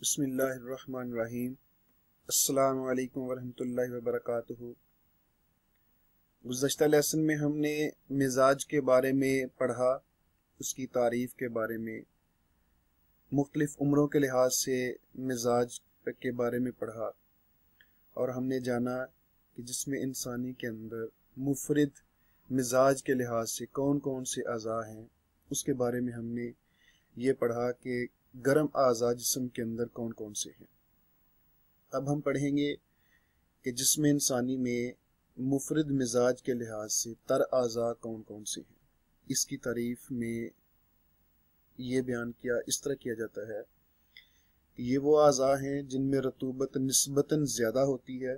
بسم اللہ الرحمن الرحیم۔ السلام علیکم ورحمۃ اللہ وبرکاتہ۔ گزشتہ لیسن میں ہم نے مزاج کے بارے میں پڑھا، اس کی تعریف کے بارے میں، مختلف عمروں کے لحاظ سے مزاج کے بارے میں پڑھا، اور ہم نے جانا کہ جسم انسانی کے اندر مفرد مزاج کے لحاظ سے کون کون سے اعضاء ہیں۔ اس کے بارے میں ہم نے یہ پڑھا کہ گرم اعضاء جسم کے اندر کون کون سے ہیں۔ اب ہم پڑھیں گے کہ جسم انسانی میں مفرد مزاج کے لحاظ سے تر اعضاء کون کون سے ہیں۔ اس کی تعریف میں یہ بیان کیا اس طرح کیا جاتا ہے کہ یہ وہ اعضاء ہیں جن میں رطوبت نسبتاً زیادہ ہوتی ہے،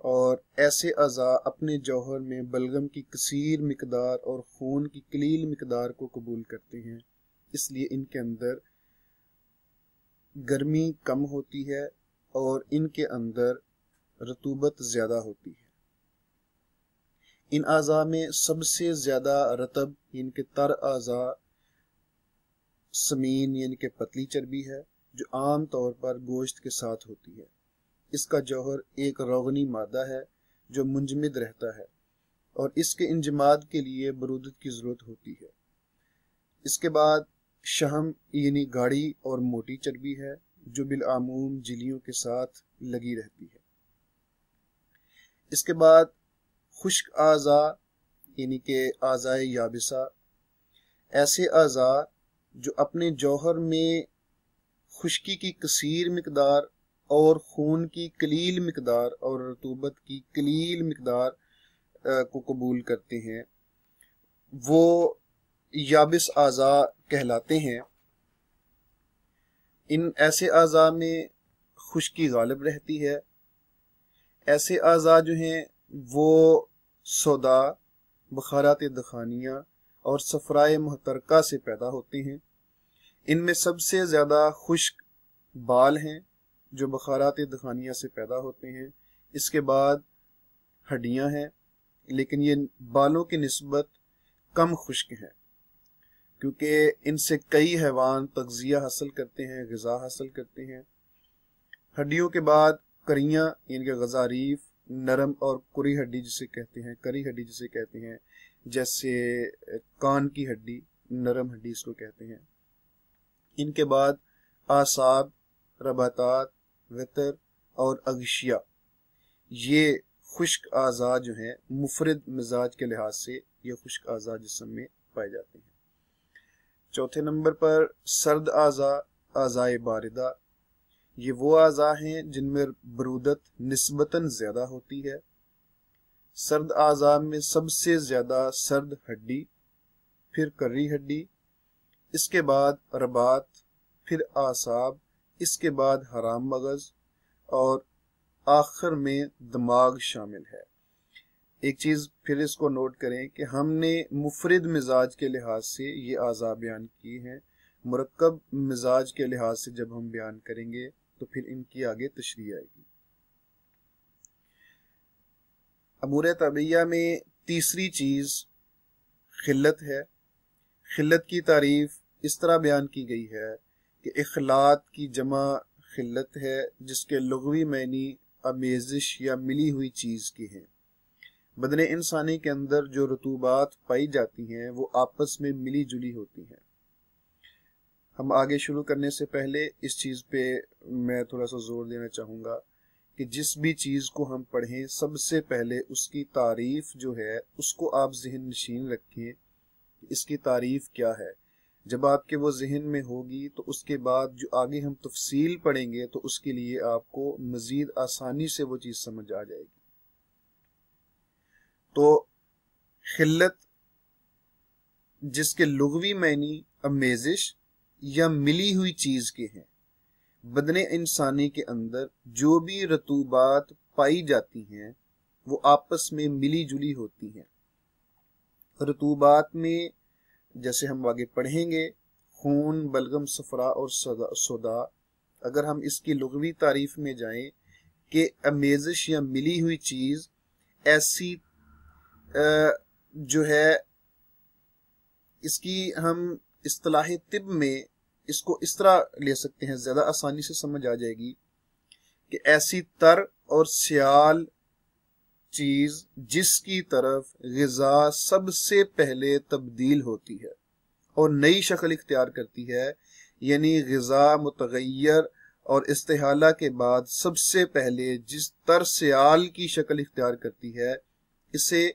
اور ایسے اعضاء اپنے جوہر میں بلغم کی کثیر مقدار اور خون کی قلیل مقدار کو قبول کرتے ہیں، اس لیے ان کے اندر گرمی کم ہوتی ہے اور ان کے اندر رطوبت زیادہ ہوتی ہے۔ ان اعضاء میں سب سے زیادہ رطب یعنی کہ تر اعضاء سمین یعنی کہ پتلی چربی ہے، جو عام طور پر گوشت کے ساتھ ہوتی ہے۔ اس کا جوہر ایک روغنی مادہ ہے جو منجمد رہتا ہے، اور اس کے انجماد کے لیے برودت کی ضرورت ہوتی ہے۔ اس کے بعد شحم یعنی گاڑھی اور موٹی چربی ہے جو بالعموم جھلیوں کے ساتھ لگی رہتی ہے۔ اس کے بعد خشک اعضاء یعنی کہ اعضاء یابسہ، ایسے اعضاء جو اپنے جوہر میں خشکی کی کثیر مقدار اور خون کی قلیل مقدار اور رطوبت کی قلیل مقدار کو قبول کرتے ہیں، وہ یابس اعضاء کہلاتے ہیں۔ ان ایسے اعضاء میں خشکی غالب رہتی ہے۔ ایسے اعضاء جو ہیں وہ سودا، بخارات دخانیہ اور صفرائے محترکہ سے پیدا ہوتے ہیں۔ ان میں سب سے زیادہ خشک بال ہیں جو بخارات دخانیہ سے پیدا ہوتے ہیں۔ اس کے بعد ہڈیاں ہیں، لیکن یہ بالوں کی نسبت کم خشک ہیں، کیونکہ ان سے کئی حیوان تغذیہ حاصل کرتے ہیں، غذا حاصل کرتے ہیں۔ ہڈیوں کے بعد کریاں یعنی کہ غضاریف، نرم اور کری ہڈی جسے کہتے ہیں، کری ہڈی جسے کہتے ہیں، جیسے کان کی ہڈی، نرم ہڈی اس کو کہتے ہیں۔ ان کے بعد اعصاب، رباطات، وتر اور اغشیہ، یہ خشک اعضاء جو ہیں مفرد مزاج کے لحاظ سے یہ خشک اعضاء جسم میں پائے جاتے ہیں۔ چوتھے نمبر پر سرد اعضاء، اعضاء باردہ، یہ وہ اعضاء ہیں جن میں برودت نسبتاً زیادہ ہوتی ہے۔ سرد اعضاء میں سب سے زیادہ سرد ہڈی، پھر کری ہڈی، اس کے بعد رباط، پھر اعصاب، اس کے بعد حرام مغز، اور آخر میں دماغ شامل ہے۔ ایک چیز پھر اس کو نوٹ کریں کہ ہم نے مفرد مزاج کے لحاظ سے یہ اعضاء بیان کی ہیں، مرکب مزاج کے لحاظ سے جب ہم بیان کریں گے تو پھر ان کی آگے تشریح آئے گی۔ امور طبیعیہ میں تیسری چیز خلت ہے۔ خلت کی تعریف اس طرح بیان کی گئی ہے کہ اخلاط کی جمع خلت ہے، جس کے لغوی معنی آمیزش یا ملی ہوئی چیز کی ہیں۔ بدن انسانی کے اندر جو رطوبات پائی جاتی ہیں وہ آپس میں ملی جلی ہوتی ہیں۔ ہم آگے شروع کرنے سے پہلے اس چیز پہ میں تھوڑا سا زور دینا چاہوں گا کہ جس بھی چیز کو ہم پڑھیں سب سے پہلے اس کی تعریف جو ہے اس کو آپ ذہن نشین رکھیں کہ اس کی تعریف کیا ہے۔ جب آپ کے وہ ذہن میں ہوگی تو اس کے بعد جو آگے ہم تفصیل پڑھیں گے تو اس کے لیے آپ کو مزید آسانی سے وہ چیز سمجھ آ جائے گی۔ تو خلت جس کے لغوی معنی آمیزش یا ملی ہوئی چیز کے ہیں، بدن انسانی کے اندر جو بھی رطوبات پائی جاتی ہیں وہ آپس میں ملی جلی ہوتی ہیں۔ رطوبات میں جیسے ہم آگے پڑھیں گے خون، بلغم، صفرا اور سودا، اگر ہم اس کی لغوی تعریف میں جائیں کہ آمیزش یا ملی ہوئی چیز ایسی جو ہے، اس کی ہم اصطلاح طب میں اس کو اس طرح لے سکتے ہیں، زیادہ آسانی سے سمجھ آ جائے گی کہ ایسی تر اور سیال چیز جس کی طرف غذا سب سے پہلے تبدیل ہوتی ہے اور نئی شکل اختیار کرتی ہے، یعنی غذا متغیر اور استحالہ کے بعد سب سے پہلے جس تر سیال کی شکل اختیار کرتی ہے، اسے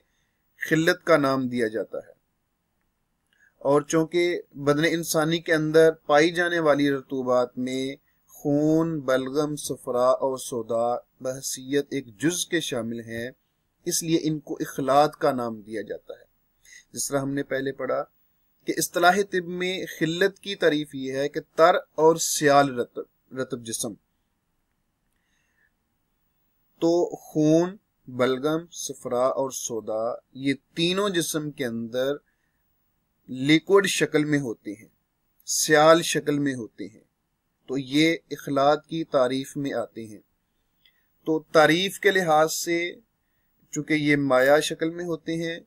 خلت کا نام دیا جاتا ہے۔ اور چونکہ بدن انسانی کے اندر پائی جانے والی رطوبات میں خون، بلغم، صفرا اور سودا بحیثیت ایک جز کے شامل ہیں، اس لیے ان کو اخلاط کا نام دیا جاتا ہے۔ جس طرح ہم نے پہلے پڑھا کہ اصطلاح طب میں خلت کی تعریف یہ ہے کہ تر اور سیال رطب جسم، تو خون، بلغم، صفرا اور سودا یہ تینوں جسم کے اندر لیکوڈ شکل میں ہوتے ہیں، سیال شکل میں ہوتے ہیں، تو یہ اخلاط کی تعریف میں آتے ہیں۔ تو تعریف کے لحاظ سے چونکہ یہ مایع شکل میں ہوتے ہیں،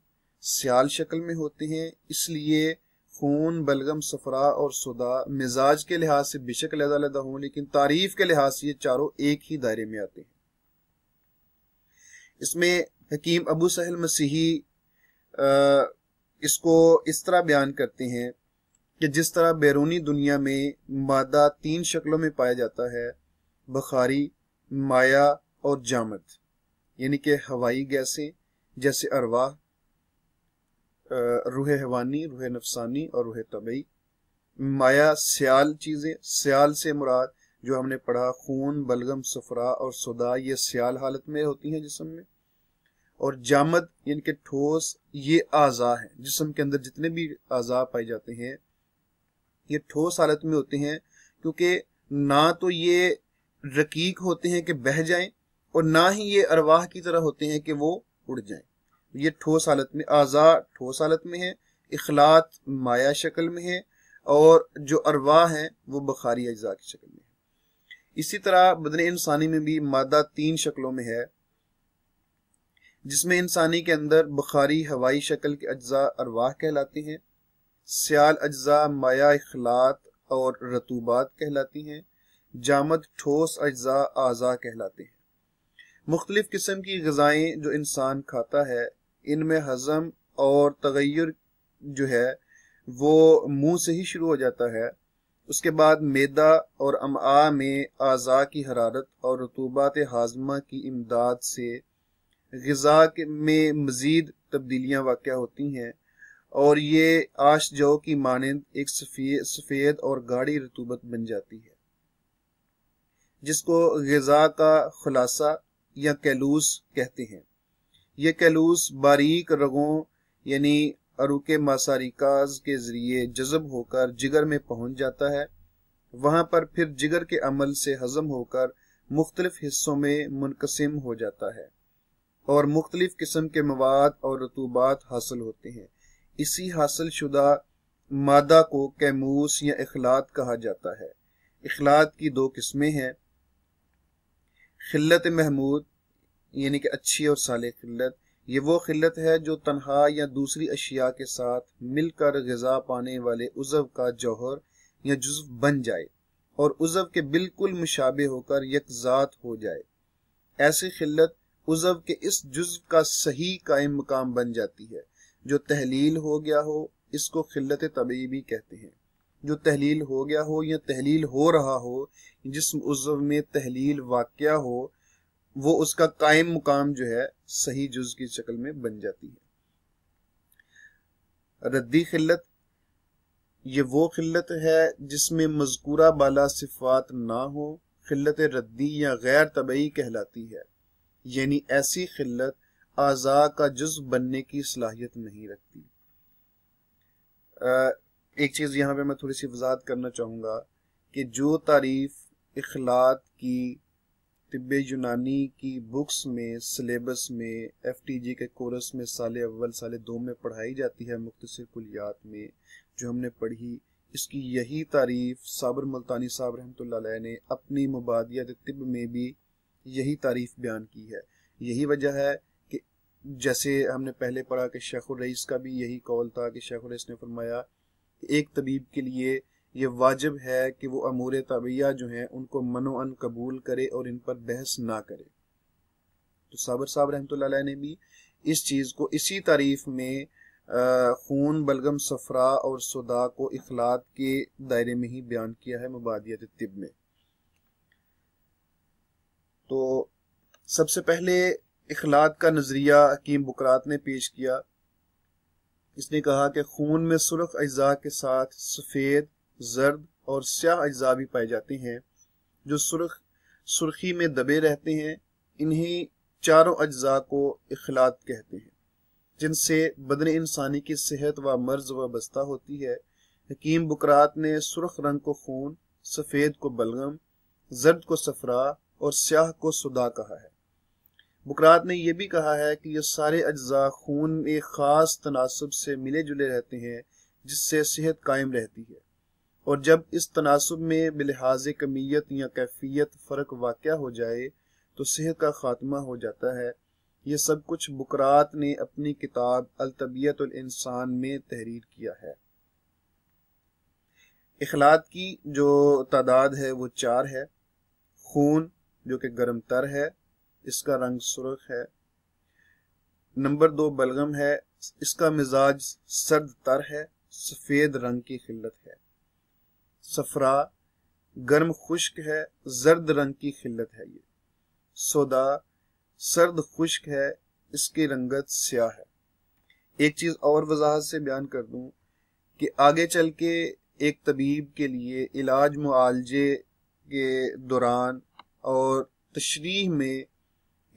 سیال شکل میں ہوتے ہیں، اس لیے خون، بلغم، صفرا اور سودا مزاج کے لحاظ سے بے شک علیحدہ علیحدہ ہوں، لیکن تعریف کے لحاظ سے یہ چاروں ایک ہی دائرے میں آتے ہیں۔ اس میں حکیم ابو سہل مسیحی اس کو اس طرح بیان کرتے ہیں کہ جس طرح بیرونی دنیا میں مادہ 3 شکلوں میں پایا جاتا ہے، بخاری، مایع اور جامد، یعنی کہ ہوائی گیسیں جیسے ارواح، روح حیوانی، روح نفسانی اور روح طبعی۔ مایع سیال چیزیں، سیال سے مراد جو ہم نے پڑھا خون، بلغم، صفرا اور سودا، یہ سیال حالت میں ہوتی ہیں جسم میں۔ اور جامد یعنی کہ ٹھوس، یہ اعضاء ہیں، جسم کے اندر جتنے بھی اعضاء پائے جاتے ہیں یہ ٹھوس حالت میں ہوتے ہیں، کیونکہ نہ تو یہ رقیق ہوتے ہیں کہ بہہ جائیں اور نہ ہی یہ ارواح کی طرح ہوتے ہیں کہ وہ اڑ جائیں۔ یہ ٹھوس حالت میں، اعضاء ٹھوس حالت میں ہیں، اخلاط مایع شکل میں ہیں، اور جو ارواح ہیں وہ بخاری اجزاء کی شکل میں ہیں۔ اسی طرح بدن انسانی میں بھی مادہ 3 شکلوں میں ہے، جس میں انسانی کے اندر بخاری ہوائی شکل کے اجزاء ارواح کہلاتے ہیں، سیال اجزاء مایع اخلاط اور رطوبات کہلاتی ہیں، جامد ٹھوس اجزاء اعضاء کہلاتے ہیں۔ مختلف قسم کی غذائیں جو انسان کھاتا ہے، ان میں ہضم اور تغیر جو ہے وہ منہ سے ہی شروع ہو جاتا ہے، اس کے بعد معدہ اور امعاء میں اعضاء کی حرارت اور رطوبات ہاضمہ کی امداد سے غذا میں مزید تبدیلیاں واقع ہوتی ہیں، اور یہ آش جو کی مانند ایک سفید اور گاڑھی رطوبت بن جاتی ہے، جس کو غذا کا خلاصہ یا کیلوس کہتے ہیں۔ یہ کیلوس باریک رگوں یعنی عروق ماساریکاز کے ذریعے جذب ہو کر جگر میں پہنچ جاتا ہے، وہاں پر پھر جگر کے عمل سے ہضم ہو کر مختلف حصوں میں منقسم ہو جاتا ہے اور مختلف قسم کے مواد اور رطوبات حاصل ہوتے ہیں۔ اسی حاصل شدہ مادہ کو کیموس یا اخلاط کہا جاتا ہے۔ اخلاط کی 2 قسمیں ہیں، خلت محمود یعنی کہ اچھی اور صالح خلت۔ یہ وہ خلت ہے جو تنہا یا دوسری اشیاء کے ساتھ مل کر غذا پانے والے عضو کا جوہر یا جزو بن جائے اور عضو کے بالکل مشابہ ہو کر یک ذات ہو جائے۔ ایسی خلت عضو کے اس جزو کا صحیح قائم مقام بن جاتی ہے۔ جو تحلیل ہو گیا ہو اس کو خلت طبعی بھی کہتے ہیں۔ جو تحلیل ہو گیا ہو یا تحلیل ہو رہا ہو، جس عضو میں تحلیل واقع ہو، وہ اس کا قائم مقام جو ہے صحیح جز کی شکل میں بن جاتی ہے۔ ردی خلت، یہ وہ خلت ہے جس میں مذکورہ بالا صفات نہ ہو، خلت ردی یا غیر طبعی کہلاتی ہے، یعنی ایسی خلت اعضاء کا جزو بننے کی صلاحیت نہیں رکھتی۔ ایک چیز یہاں پہ میں تھوڑی سی وضاحت کرنا چاہوں گا کہ جو تعریف اخلاط کی طب یونانی کی بکس میں، سلیبس میں، ایف ٹی جی کے کورس میں سال اول سال 2 میں پڑھائی جاتی ہے، مختصر کلیات میں جو ہم نے پڑھی، اس کی یہی تعریف صابر ملتانی صاحب رحمۃ اللہ علیہ نے اپنی مبادیات طب میں بھی یہی تعریف بیان کی ہے۔ یہی وجہ ہے کہ جیسے ہم نے پہلے پڑھا کہ شیخ الرئیس کا بھی یہی قول تھا کہ شیخ الرئیس نے فرمایا کہ ایک طبیب کے لیے یہ واجب ہے کہ وہ امور طبیعہ جو ہیں ان کو منوعاً قبول کرے اور ان پر بحث نہ کرے۔ تو صابر صاحب رحمۃ اللہ علیہ نے بھی اس چیز کو اسی تعریف میں خون، بلغم، صفرا اور سودا کو اخلاط کے دائرے میں ہی بیان کیا ہے مبادیت طب میں۔ تو سب سے پہلے اخلاط کا نظریہ حکیم بقراط نے پیش کیا۔ اس نے کہا کہ خون میں سرخ اجزاء کے ساتھ سفید، زرد اور سیاہ اجزاء بھی پائے جاتے ہیں جو سرخی میں دبے رہتے ہیں۔ انہی چاروں اجزاء کو اخلاط کہتے ہیں جن سے بدن انسانی کی صحت و مرض وابستہ ہوتی ہے۔ حکیم بقراط نے سرخ رنگ کو خون، سفید کو بلغم، زرد کو صفرا اور سیاہ کو سودا کہا ہے۔ بقراط نے یہ بھی کہا ہے کہ یہ سارے اجزاء خون میں ایک خاص تناسب سے ملے جلے رہتے ہیں جس سے صحت قائم رہتی ہے، اور جب اس تناسب میں بلحاظ کمیت یا کیفیت فرق واقع ہو جائے تو صحت کا خاتمہ ہو جاتا ہے۔ یہ سب کچھ بقراط نے اپنی کتاب الطبیعۃ الانسان میں تحریر کیا ہے۔ اخلاط کی جو تعداد ہے وہ 4 ہے۔ خون جو کہ گرم تر ہے، اس کا رنگ سرخ ہے۔ نمبر 2 بلغم ہے، اس کا مزاج سرد تر ہے، سفید رنگ کی خلت ہے۔ صفرا گرم خشک ہے، زرد رنگ کی خلت ہے۔ یہ سودا سرد خشک ہے، اس کی رنگت سیاہ ہے۔ ایک چیز اور وضاحت سے بیان کر دوں کہ آگے چل کے ایک طبیب کے لیے علاج معالجے کے دوران اور تشریح میں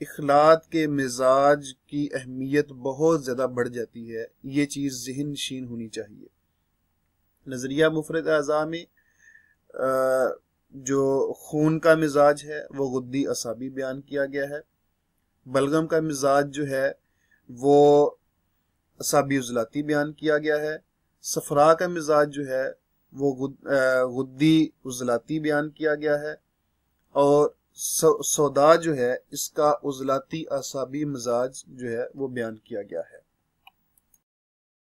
اخلاط کے مزاج کی اہمیت بہت زیادہ بڑھ جاتی ہے۔ یہ چیز ذہن نشین ہونی چاہیے۔ نظریہ مفرد اعضاء میں جو خون کا مزاج ہے وہ غدی اعصابی بیان کیا گیا ہے۔ بلغم کا مزاج جو ہے وہ اعصابی عضلاتی بیان کیا گیا ہے۔ صفرا کا مزاج جو ہے وہ غدی عضلاتی بیان کیا گیا ہے، اور سودا جو ہے اس کا عضلاتی اعصابی مزاج جو ہے وہ بیان کیا گیا ہے۔